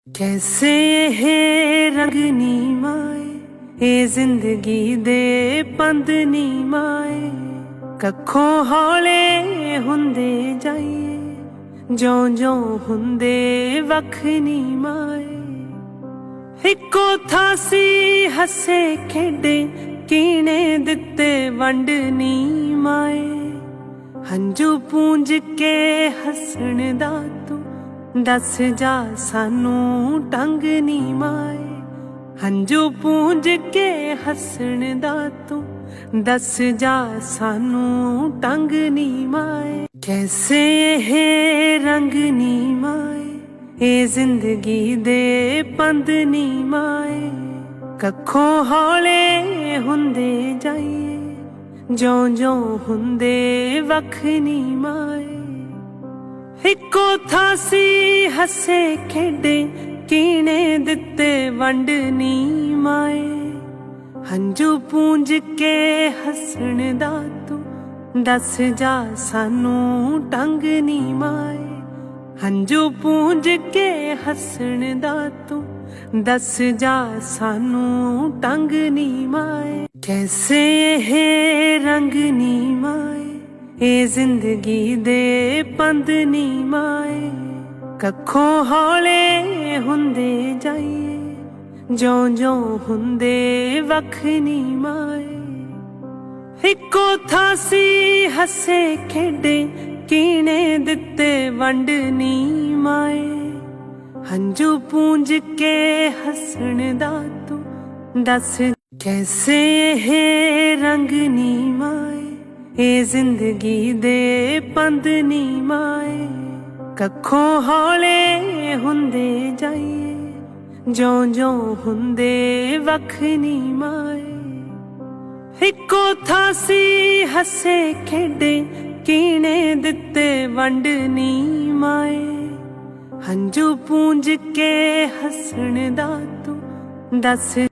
कैसे है रंगनी माए ए जिंदगी दे पंदनी माए कखों हौले हुंदे जाइए जों जों हुंदे वखनी माए इको थासी हसे खेडे कीने दिते वंडनी माए हंजू पूंज के हसण दा तू दस जा सानू टंग नी माए हंजू पूंज के हसण दा तू दस जा सानू टंग नी माए कैसे है रंग नी माए ए जिंदगी दे पंद नी माए कखों हौले हुंदे जाइए जों जों हुंदे वख नी माए इको थासी हसे खेडे कीने दिते वंडनी माए हंजू पूंज के हसण दा तू दस जा सानू टंग नी माए हंजू पूंज के हसण दा तू दस जा सानू टंग नी माए कैसे है रंग नी माए ए जिंदगी दे पंद नी माए कखों हौले हुंदे जाइए जों जों हुंदे वख नी माए इको थासी हसे खेडे कीने दिते वंडनी माए हंजू पूंज के हसण दा तू दस कैसे है रंग नी माए ए जिंदगी दे पंद नी माए कखों हौले हुंदे जाइए जों जों हुंदे वख नी माए इको थासी हसे खेडे कीने दिते वंडनी माए हंजू पूंज के हसण दा तू दस